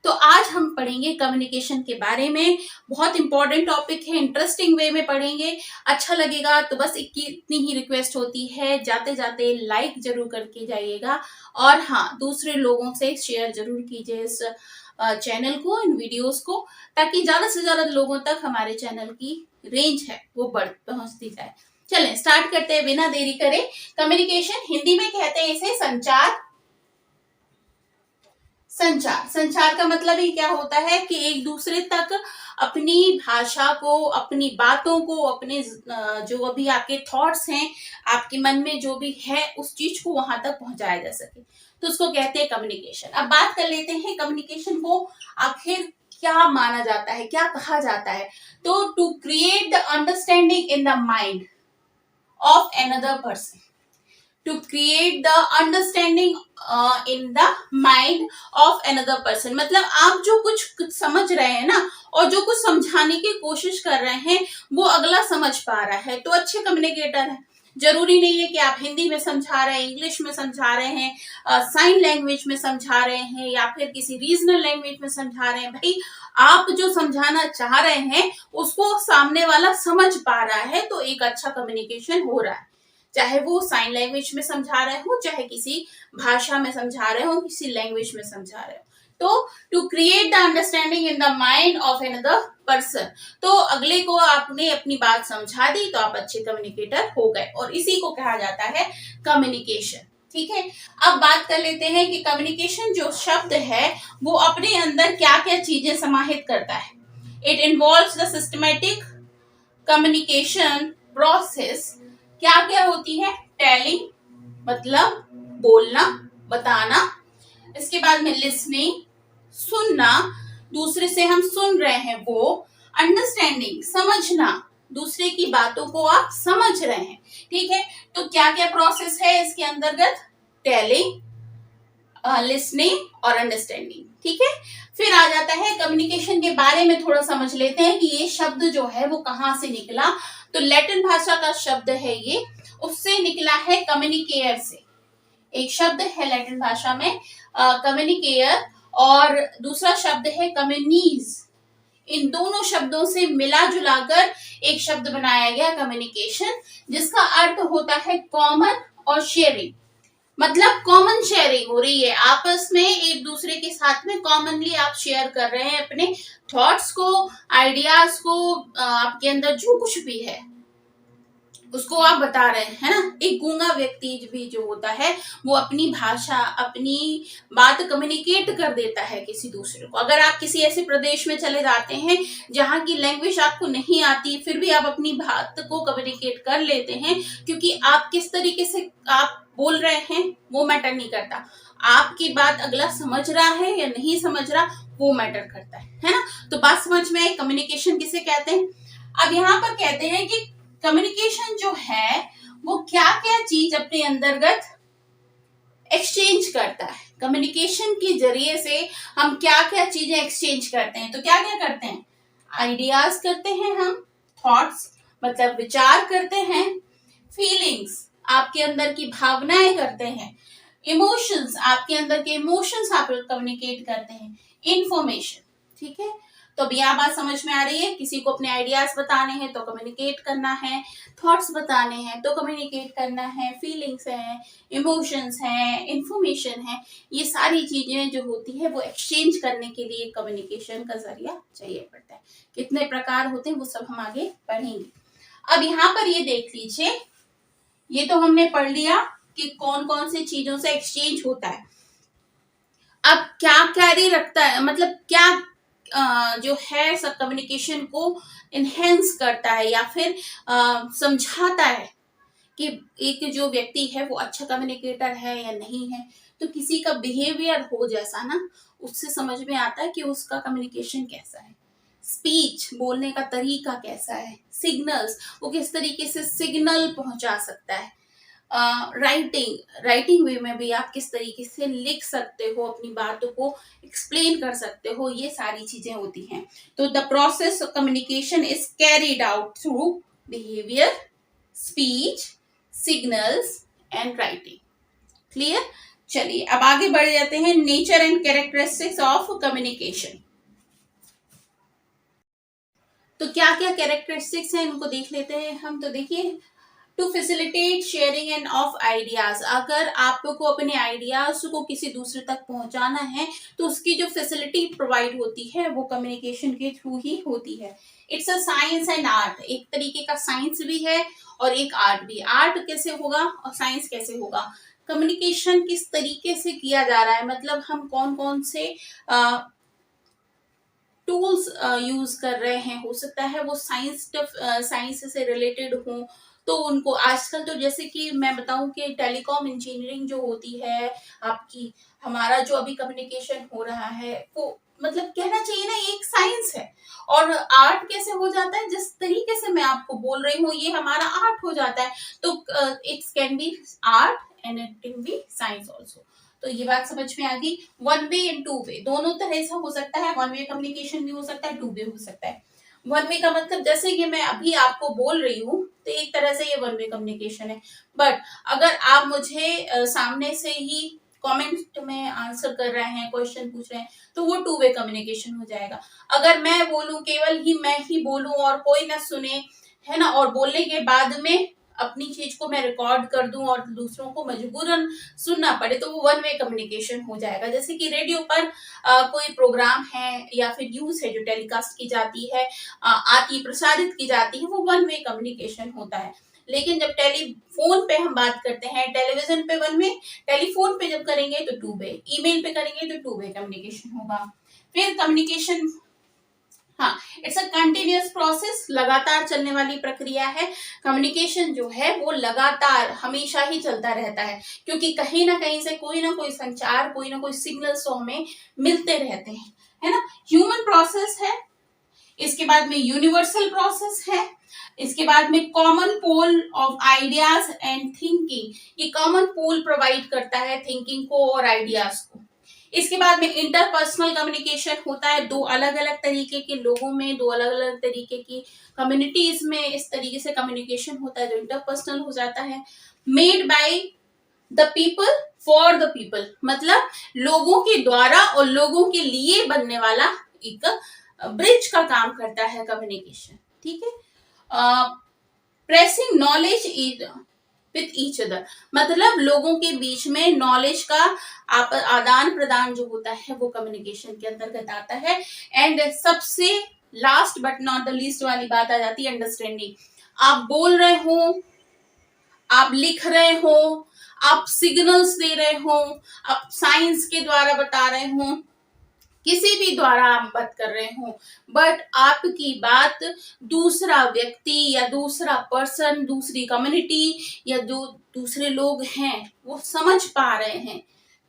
तो आज हम पढ़ेंगे कम्युनिकेशन के बारे में। बहुत इंपॉर्टेंट टॉपिक है, इंटरेस्टिंग वे में पढ़ेंगे, अच्छा लगेगा। तो बस इतनी ही रिक्वेस्ट होती है, जाते जाते लाइक जरूर करके जाइएगा और हाँ, दूसरे लोगों से शेयर जरूर कीजिए इस चैनल को, इन वीडियोस को, ताकि ज्यादा से ज्यादा लोगों तक हमारे चैनल की रेंज है वो पहुंचती जाए। चलें स्टार्ट करते हैं बिना देरी करे। कम्युनिकेशन हिंदी में कहते हैं इसे संचार। संचार का मतलब ही क्या होता है कि एक दूसरे तक अपनी भाषा को, अपनी बातों को, अपने जो अभी आपके थॉट्स हैं, आपके मन में जो भी है उस चीज को वहां तक पहुंचाया जा सके, तो उसको कहते हैं कम्युनिकेशन। अब बात कर लेते हैं कम्युनिकेशन को आखिर क्या माना जाता है, क्या कहा जाता है। तो to create the understanding in the mind of another person, to create the understanding in the mind of another person। मतलब आप जो कुछ समझ रहे हैं ना, और जो कुछ समझाने की कोशिश कर रहे हैं वो अगला समझ पा रहा है, तो अच्छे कम्युनिकेटर है। जरूरी नहीं है कि आप हिंदी में समझा रहे हैं, इंग्लिश में समझा रहे हैं, साइन लैंग्वेज में समझा रहे हैं, या फिर किसी रीजनल लैंग्वेज में समझा रहे हैं। भाई आप जो समझाना चाह रहे हैं उसको सामने वाला समझ पा रहा है, तो एक अच्छा कम्युनिकेशन हो रहा है। चाहे वो साइन लैंग्वेज में समझा रहे हो, चाहे किसी भाषा में समझा रहे हो, किसी लैंग्वेज में समझा रहे हो। तो to create the understanding in the mind of another person, तो अगले को आपने अपनी बात समझा दी तो आप अच्छे कम्युनिकेटर हो गए, और इसी को कहा जाता है कम्युनिकेशन। ठीक है, अब बात कर लेते हैं कि कम्युनिकेशन जो शब्द है वो अपने अंदर क्या क्या चीजें समाहित करता है। It involves the systematic communication process. क्या क्या होती है? टेलिंग मतलब बोलना, बताना। इसके बाद में लिसनिंग, सुनना, दूसरे से हम सुन रहे हैं वो। अंडरस्टैंडिंग, समझना, दूसरे की बातों को आप समझ रहे हैं। ठीक है, तो क्या क्या प्रोसेस है इसके अंतर्गत? टेलिंग, लिसनिंग और अंडरस्टैंडिंग। ठीक है, फिर आ जाता है कम्युनिकेशन के बारे में थोड़ा समझ लेते हैं कि ये शब्द जो है वो कहां से निकला। तो लैटिन भाषा का शब्द है ये, उससे निकला है कम्युनिकेयर से। एक शब्द है लैटिन भाषा में कम्युनिकेयर, और दूसरा शब्द है कम्युनीज। इन दोनों शब्दों से मिला जुलाकर एक शब्द बनाया गया कम्युनिकेशन, जिसका अर्थ होता है कॉमन और शेयरिंग। मतलब कॉमन शेयरिंग हो रही है, आपस में एक दूसरे के साथ में कॉमनली आप शेयर कर रहे हैं अपने थॉट्स को, आइडियाज को, आपके अंदर जो कुछ भी है उसको आप बता रहे हैं, है ना। एक गूंगा व्यक्ति भी जो होता है वो अपनी भाषा, अपनी बात कम्युनिकेट कर देता है किसी दूसरे को। अगर आप किसी ऐसे प्रदेश में चले जाते हैं जहां की लैंग्वेज आपको नहीं आती, फिर भी आप अपनी बात को कम्युनिकेट कर लेते हैं, क्योंकि आप किस तरीके से आप बोल रहे हैं वो मैटर नहीं करता, आपकी बात अगला समझ रहा है या नहीं समझ रहा वो मैटर करता है ना। तो बात समझ में आई, कम्युनिकेशन किसे कहते हैं। अब यहाँ पर कहते हैं कि कम्युनिकेशन जो है वो क्या क्या चीज अपने अंतर्गत एक्सचेंज करता है। कम्युनिकेशन के जरिए से हम क्या क्या चीजें एक्सचेंज करते हैं। तो क्या क्या करते हैं? आइडियाज करते हैं हम, थॉट्स मतलब विचार करते हैं, फीलिंग्स आपके अंदर की भावनाएं करते हैं, इमोशंस आपके अंदर के इमोशंस आप कम्युनिकेट करते हैं, इंफॉर्मेशन। ठीक है, तो अब यह बात समझ में आ रही है। किसी को अपने आइडियाज बताने हैं तो कम्युनिकेट करना है, थॉट्स बताने हैं तो कम्युनिकेट करना है, फीलिंग्स हैं, इमोशंस हैं, इंफॉर्मेशन है, ये सारी चीजें जो होती है वो एक्सचेंज करने के लिए कम्युनिकेशन का जरिया चाहिए पड़ता है। कितने प्रकार होते हैं वो सब हम आगे पढ़ेंगे। अब यहाँ पर ये देख लीजिए, ये तो हमने पढ़ लिया कि कौन कौन सी चीजों से एक्सचेंज होता है। अब क्या कैरी रखता है, मतलब क्या जो है सब कम्युनिकेशन को इनहेंस करता है या फिर समझाता है कि एक जो व्यक्ति है वो अच्छा कम्युनिकेटर है या नहीं है। तो किसी का बिहेवियर हो जैसा ना, उससे समझ में आता है कि उसका कम्युनिकेशन कैसा है, स्पीच बोलने का तरीका कैसा है, सिग्नल्स वो किस तरीके से सिग्नल पहुंचा सकता है, राइटिंग वे में भी आप किस तरीके से लिख सकते हो, अपनी बातों को एक्सप्लेन कर सकते हो, ये सारी चीजें होती हैं। तो the process of communication is carried out through behaviour, speech, signals and writing. Clear? चलिए अब आगे बढ़ जाते हैं, nature and characteristics of communication. तो क्या क्या कैरेक्टरिस्टिक्स हैं इनको देख लेते हैं हम। तो देखिए, to facilitate sharing and of ideas, अगर आपको अपने आइडियाज को किसी दूसरे तक पहुंचाना है तो उसकी जो फैसिलिटी प्रोवाइड होती है वो कम्युनिकेशन के थ्रू ही होती है। It's a science and art, एक तरीके का साइंस भी है और एक आर्ट भी। आर्ट कैसे होगा और साइंस कैसे होगा, कम्युनिकेशन किस तरीके से किया जा रहा है, मतलब हम कौन कौन से टूल्स यूज कर रहे हैं, हो सकता है वो साइंस से रिलेटेड हो। तो उनको आजकल तो जैसे कि मैं बताऊं कि टेलीकॉम इंजीनियरिंग जो होती है आपकी, हमारा जो अभी कम्युनिकेशन हो रहा है वो मतलब कहना चाहिए ना एक साइंस है। और आर्ट कैसे हो जाता है, जिस तरीके से मैं आपको बोल रही हूँ ये हमारा आर्ट हो जाता है। तो it's can be art and it can be science also. तो ये बात समझ में आ गई। One way and two way दोनों तरह से हो सकता है, वन वे कम्युनिकेशन भी हो सकता है, टू वे हो सकता है। वन वे का मतलब जैसे कि मैं अभी आपको बोल रही हूँ तो एक तरह से ये वन वे कम्युनिकेशन है। बट अगर आप मुझे सामने से ही कमेंट में आंसर कर रहे हैं, क्वेश्चन पूछ रहे हैं, तो वो टू वे कम्युनिकेशन हो जाएगा। अगर मैं बोलूं, केवल ही मैं ही बोलूं और कोई ना सुने, है ना, और बोलने के बाद में अपनी चीज को मैं रिकॉर्ड कर दूं और दूसरों को मजबूरन सुनना पड़े, तो वो वन वे कम्युनिकेशन हो जाएगा। जैसे कि रेडियो पर कोई प्रोग्राम है या फिर न्यूज है जो टेलीकास्ट की जाती है, आती प्रसारित की जाती है, वो वन वे कम्युनिकेशन होता है। लेकिन जब टेलीफोन पे हम बात करते हैं, टेलीविजन पे वन वे, टेलीफोन पे जब करेंगे तो टू वे, ईमेल पे करेंगे तो टू वे कम्युनिकेशन होगा। फिर कम्युनिकेशन, हाँ, इट्स अ कंटिन्यूअस प्रोसेस, लगातार चलने वाली प्रक्रिया है। कम्युनिकेशन जो है वो लगातार हमेशा ही चलता रहता है, क्योंकि कहीं ना कहीं से कोई ना कोई संचार, कोई ना कोई सिग्नल्स तो हमें मिलते रहते हैं, है ना। ह्यूमन प्रोसेस है, इसके बाद में यूनिवर्सल प्रोसेस है, इसके बाद में common pool of ideas and thinking, ये कॉमन पोल प्रोवाइड करता है थिंकिंग को और आइडियाज को। इसके बाद में इंटरपर्सनल कम्युनिकेशन होता है, दो अलग अलग तरीके के लोगों में, दो अलग अलग तरीके की कम्युनिटीज में इस तरीके से कम्युनिकेशन होता है जो इंटरपर्सनल हो जाता है। Made by the people for the people, मतलब लोगों के द्वारा और लोगों के लिए बनने वाला एक ब्रिज का काम करता है कम्युनिकेशन, ठीक है। Pressing knowledge with each other, मतलब लोगों के बीच में नॉलेज का आदान प्रदान जो होता है वो कम्युनिकेशन के अंतर्गत आता है। एंड सबसे last but not the least वाली बात आ जाती है अंडरस्टैंडिंग। आप बोल रहे हो, आप लिख रहे हो, आप सिग्नल्स दे रहे हो, आप साइंस के द्वारा बता रहे हो, किसी भी द्वारा आप बात कर रहे हो, बट आपकी बात दूसरा व्यक्ति या दूसरा पर्सन, दूसरी कम्युनिटी या जो दूसरे लोग हैं वो समझ पा रहे हैं,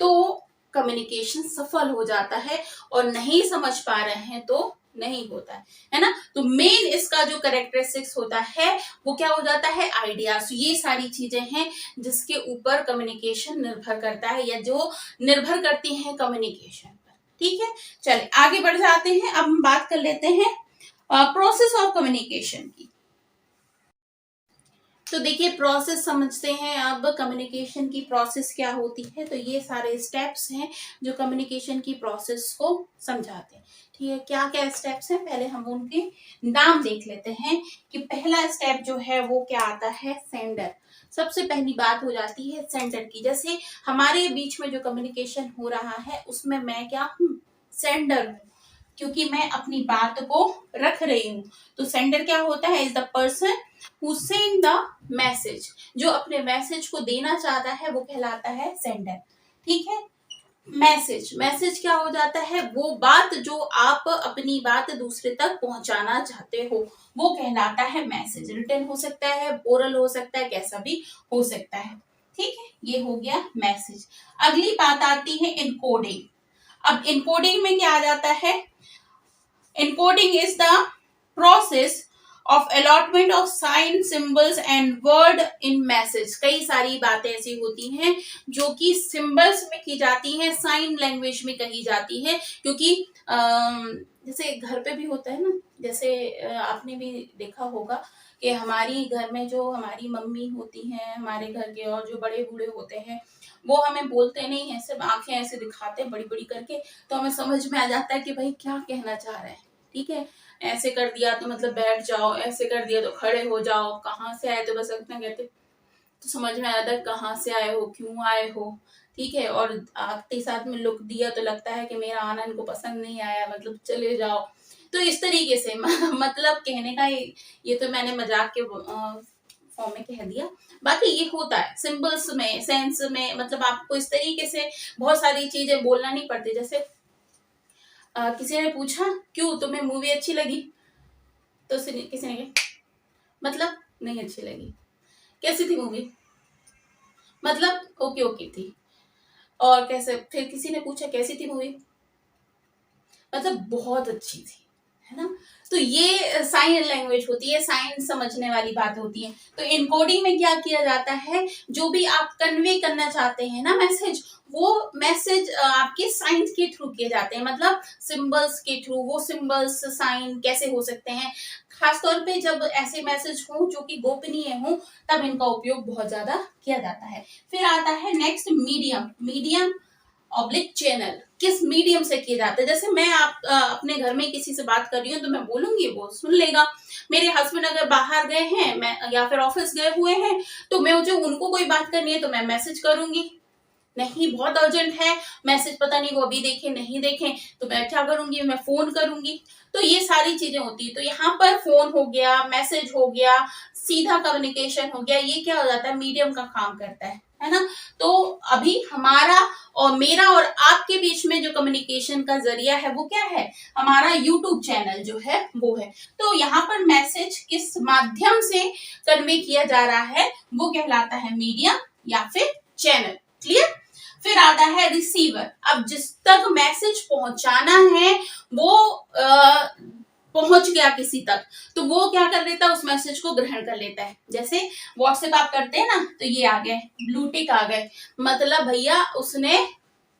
तो कम्युनिकेशन सफल हो जाता है। और नहीं समझ पा रहे हैं तो नहीं होता है ना। तो मेन इसका जो कैरेक्टरिस्टिक्स होता है वो क्या हो जाता है, आइडियाज। ये सारी चीजें हैं जिसके ऊपर कम्युनिकेशन निर्भर करता है या जो निर्भर करती हैं कम्युनिकेशन पर, ठीक है। चलिए आगे बढ़ जाते हैं, अब हम बात कर लेते हैं प्रोसेस ऑफ कम्युनिकेशन की। तो देखिए प्रोसेस समझते हैं अब, कम्युनिकेशन की प्रोसेस क्या होती है। तो ये सारे स्टेप्स हैं जो कम्युनिकेशन की प्रोसेस को समझाते हैं, ठीक है। क्या क्या स्टेप्स हैं, पहले हम उनके नाम देख लेते हैं कि पहला स्टेप जो है वो क्या आता है, सेंडर। सबसे पहली बात हो जाती है सेंडर की। जैसे हमारे बीच में जो कम्युनिकेशन हो रहा है उसमें मैं क्या हूँ, सेंडर हूँ, क्योंकि मैं अपनी बात को रख रही हूँ। तो सेंडर क्या होता है, is the person who send the message, जो अपने मैसेज को देना चाहता है वो कहलाता है सेंडर, ठीक है। मैसेज, मैसेज क्या हो जाता है, वो बात जो आप अपनी बात दूसरे तक पहुंचाना चाहते हो वो कहलाता है मैसेज। रिटन हो सकता है, ओरल हो सकता है, कैसा भी हो सकता है, ठीक है। ये हो गया मैसेज। अगली बात आती है इनकोडिंग। अब इनकोडिंग में क्या आ जाता है, encoding is the process of allotment of sine symbols and word in message. कई सारी बातें ऐसी होती हैं जो कि सिंबल्स में की जाती हैं, साइन लैंग्वेज में कही जाती है, क्योंकि जैसे घर पे भी होता है ना, जैसे आपने भी देखा होगा कि हमारी घर में जो हमारी मम्मी होती हैं, हमारे घर के और जो बड़े बूढ़े होते हैं, वो हमें बोलते नहीं है, सिर्फ आंखें ऐसे दिखाते हैं बड़ी बड़ी करके, तो हमें समझ में आ जाता है कि भाई क्या कहना चाह रहे हैं। ठीक है, ऐसे कर दिया तो मतलब बैठ जाओ, ऐसे कर दिया तो खड़े हो जाओ, कहाँ से आए तो बस इतना कहते तो समझ में आ जाता है कहाँ से आए हो, क्यों आए हो। ठीक है, और आते साथ में लुक दिया तो लगता है कि मेरा आना इनको पसंद नहीं आया, मतलब चले जाओ। तो इस तरीके से मतलब कहने का ये तो मैंने मजाक के फॉर्म में कह दिया, बाकी ये होता है सिंबल्स में, सेंस में, मतलब आपको इस तरीके से बहुत सारी चीजें बोलना नहीं पड़ती। जैसे किसी ने पूछा क्यों तुम्हें मूवी अच्छी लगी, तो किसी ने कहा मतलब नहीं अच्छी लगी। कैसी थी मूवी, मतलब ओके ओके थी। और कैसे, फिर किसी ने पूछा कैसी थी मूवी, मतलब बहुत अच्छी थी, है ना। तो ये साइन लैंग्वेज होती है, साइन समझने वाली बात होती है। तो इनकोडिंग में क्या किया जाता है, जो भी आप कन्वे करना चाहते हैं ना मैसेज, वो मैसेज आपके साइंस के थ्रू किए जाते हैं, मतलब सिंबल्स के थ्रू। वो सिंबल्स साइन कैसे हो सकते हैं, खासतौर पे जब ऐसे मैसेज हो जो कि गोपनीय हो, तब इनका उपयोग बहुत ज्यादा किया जाता है। फिर आता है next medium. Medium oblique channel किस मीडियम से किए जाते हैं। जैसे मैं अपने घर में किसी से बात कर रही हूँ तो मैं बोलूंगी, वो सुन लेगा। मेरे हस्बैंड अगर बाहर गए हैं, मैं या फिर ऑफिस गए हुए हैं, तो मैं जो उनको कोई बात करनी है तो मैं मैसेज करूंगी। नहीं बहुत अर्जेंट है मैसेज, पता नहीं वो अभी देखें नहीं देखें, तो मैं क्या करूंगी, मैं फोन करूंगी। तो ये सारी चीजें होती है। तो यहाँ पर फोन हो गया, मैसेज हो गया, सीधा कम्युनिकेशन हो गया, ये क्या हो जाता है, मीडियम का काम करता है ना। तो अभी हमारा और मेरा और आपके बीच में जो कम्युनिकेशन का जरिया है वो क्या है, हमारा यूट्यूब चैनल जो है वो है। तो यहाँ पर मैसेज किस माध्यम से कन्वे किया जा रहा है वो कहलाता है मीडियम या फिर चैनल। क्लियर। फिर आता है रिसीवर। अब जिस तक मैसेज पहुंचाना है वो पहुंच गया किसी तक, तो वो क्या कर लेता है, उस मैसेज को ग्रहण कर लेता है। जैसे व्हाट्सएप आप करते हैं ना, तो ये आ गए ब्लू टिक आ गए, मतलब भैया उसने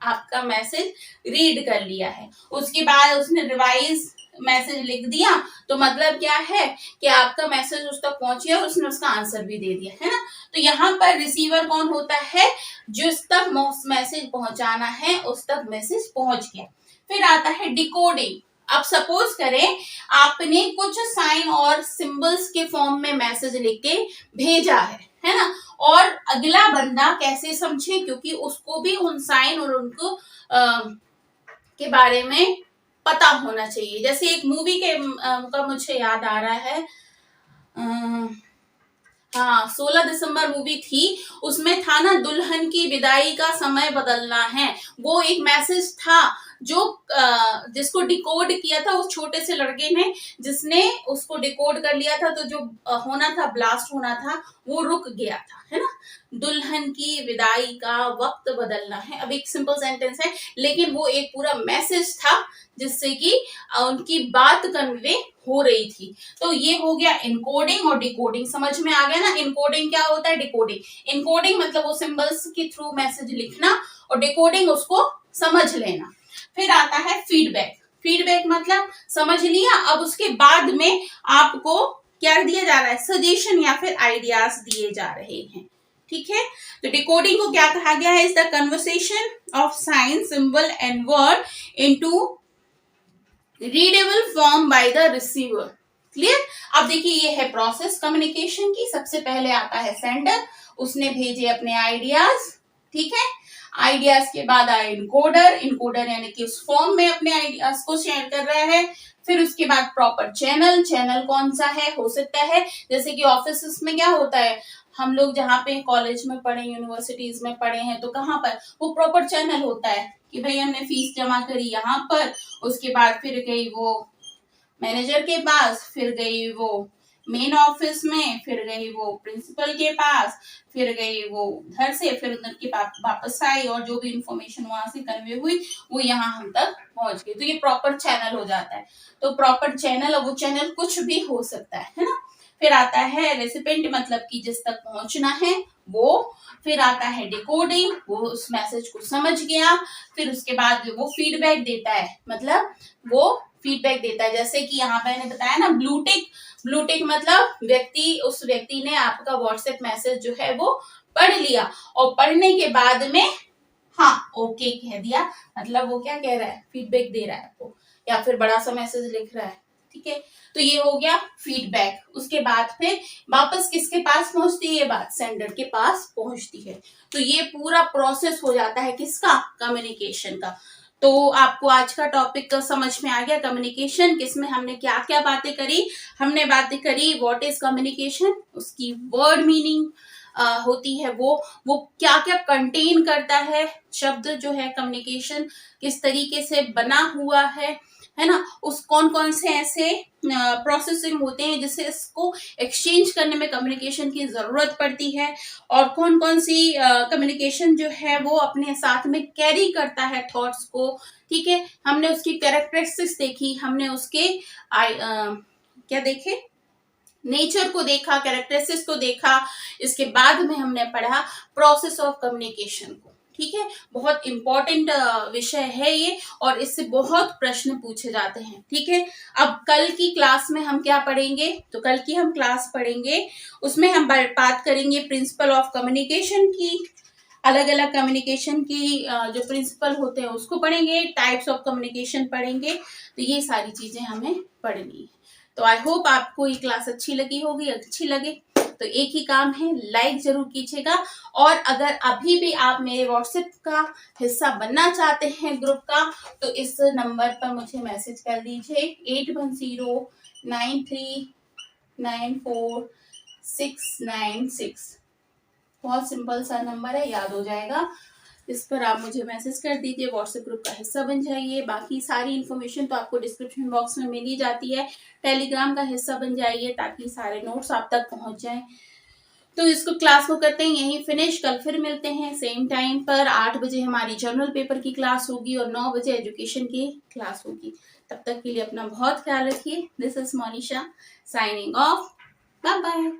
आपका मैसेज रीड कर लिया है। उसके बाद उसने रिवाइज मैसेज लिख दिया, तो मतलब क्या है कि आपका मैसेज उस तक पहुंच गया और उसने उसका आंसर भी दे दिया, है ना। तो यहाँ पर रिसीवर कौन होता है, जिस तक मैसेज पहुंचाना है उस तक मैसेज पहुंच गया। फिर आता है डिकोडिंग। अब सपोज करें आपने कुछ साइन और सिंबल्स के फॉर्म में मैसेज लिख के भेजा है ना, और अगला बंदा कैसे समझे, क्योंकि उसको भी उन साइन और उनको के बारे में पता होना चाहिए। जैसे एक मूवी के का मुझे याद आ रहा है, हाँ 16 दिसंबर मूवी थी, उसमें था ना दुल्हन की विदाई का समय बदलना है। वो एक मैसेज था जो जिसको डिकोड किया था उस छोटे से लड़के ने, जिसने उसको डिकोड कर लिया था, तो जो होना था, ब्लास्ट होना था, वो रुक गया था, है ना। दुल्हन की विदाई का वक्त बदलना है। अब एक सिंपल सेंटेंस है, लेकिन वो एक पूरा मैसेज था जिससे कि उनकी बात कन्वे हो रही थी। तो ये हो गया इनकोडिंग और डिकोडिंग। समझ में आ गया ना, इनकोडिंग क्या होता है, डिकोडिंग। इनकोडिंग मतलब वो सिंबल्स के थ्रू मैसेज लिखना, और डिकोडिंग उसको समझ लेना। फिर आता है फीडबैक। फीडबैक मतलब समझ लिया, अब उसके बाद में आपको क्या दिया जा रहा है, सजेशन या फिर आइडियाज दिए जा रहे हैं। ठीक है, तो डिकोडिंग को क्या कहा गया है, is the conversation of sine symbol and word into readable form by the receiver. Clear. अब देखिए ये है प्रोसेस कम्युनिकेशन की। सबसे पहले आता है सेंडर, उसने भेजे अपने आइडियाज, ठीक है। आइडियाज के बाद आए इनकोडर, इनकोडर यानी कि उस फॉर्म में अपने आइडियाज को शेयर कर रहा है। फिर उसके बाद प्रॉपर चैनल। चैनल कौन सा है, हो सकता है जैसे कि ऑफिस में क्या होता है, हम लोग जहाँ पे कॉलेज में पढ़े, यूनिवर्सिटीज में पढ़े हैं, तो कहाँ पर वो प्रॉपर चैनल होता है कि भाई हमने फीस जमा करी यहाँ पर, उसके बाद फिर गई वो मैनेजर के पास, फिर गई वो मेन ऑफिस में, फिर गई वो प्रिंसिपल के पास, फिर गई वो उधर से, फिर उधर के पास वापस आई और जो भी इंफॉर्मेशन वहां से कन्वे हुई वो यहाँ हम तक पहुंच गई। तो ये प्रॉपर चैनल हो जाता है। तो प्रॉपर चैनल, और वो चैनल कुछ भी हो सकता है ना। फिर आता है रेसिपेंट, मतलब कि जिस तक पहुंचना है वो। फिर आता है डिकोडिंग, वो उस मैसेज को समझ गया। फिर उसके बाद वो फीडबैक देता है, मतलब वो फीडबैक देता है। जैसे कि यहाँ पे मैंने बताया ना ब्लूटिक, ब्लूटिक मतलब उस व्यक्ति ने आपका व्हाट्सएप मैसेज जो है वो पढ़ लिया, और पढ़ने के बाद में हाँ ओके कह दिया, मतलब वो क्या कह रहा है, फीडबैक दे रहा है आपको, या फिर बड़ा सा मैसेज लिख रहा है। ठीक है, तो ये हो गया फीडबैक। उसके बाद फिर वापस किसके पास पहुंचती है ये बात, सेंडर के पास पहुंचती है। तो ये पूरा प्रोसेस हो जाता है किसका, कम्युनिकेशन का। तो आपको आज का टॉपिक समझ में आ गया, कम्युनिकेशन किसमें हमने क्या क्या बातें करी। हमने बातें करी व्हाट इज कम्युनिकेशन, उसकी वर्ड मीनिंग होती है, वो क्या क्या कंटेन करता है, शब्द जो है कम्युनिकेशन किस तरीके से बना हुआ है ना। उस कौन कौन से ऐसे प्रोसेसिंग होते हैं जिससे इसको एक्सचेंज करने में कम्युनिकेशन की जरूरत पड़ती है, और कौन कौन सी कम्युनिकेशन जो है वो अपने साथ में कैरी करता है थॉट्स को। ठीक है, हमने उसकी कैरेक्टरिस्टिक्स देखी, हमने उसके क्या देखे, नेचर को देखा, कैरेक्टरिस्टिक्स को देखा। इसके बाद में हमने पढ़ा प्रोसेस ऑफ कम्युनिकेशन को। ठीक है, बहुत इंपॉर्टेंट विषय है ये, और इससे बहुत प्रश्न पूछे जाते हैं। ठीक है, अब कल की क्लास में हम क्या पढ़ेंगे, तो कल की हम क्लास पढ़ेंगे, उसमें हम बात करेंगे प्रिंसिपल ऑफ कम्युनिकेशन की, अलग अलग कम्युनिकेशन की जो प्रिंसिपल होते हैं उसको पढ़ेंगे, टाइप्स ऑफ कम्युनिकेशन पढ़ेंगे। तो ये सारी चीजें हमें पढ़नी है। तो आई होप आपको ये क्लास अच्छी लगी होगी। अच्छी लगे तो एक ही काम है, लाइक जरूर कीजिएगा। और अगर अभी भी आप मेरे व्हाट्सएप का हिस्सा बनना चाहते हैं ग्रुप का, तो इस नंबर पर मुझे मैसेज कर दीजिए 8109394696। बहुत सिंपल सा नंबर है, याद हो जाएगा। इस पर आप मुझे मैसेज कर दीजिए, व्हाट्सएप ग्रुप का हिस्सा बन जाइए। बाकी सारी इन्फॉर्मेशन तो आपको डिस्क्रिप्शन बॉक्स में मिल ही जाती है। टेलीग्राम का हिस्सा बन जाइए ताकि सारे नोट्स आप तक पहुंच जाएं। तो इसको क्लास को करते हैं यहीं फिनिश। कल फिर मिलते हैं सेम टाइम पर। 8 बजे हमारी जर्नल पेपर की क्लास होगी और 9 बजे एजुकेशन की क्लास होगी। तब तक के लिए अपना बहुत ख्याल रखिए। This is Monisha signing off. Bye bye.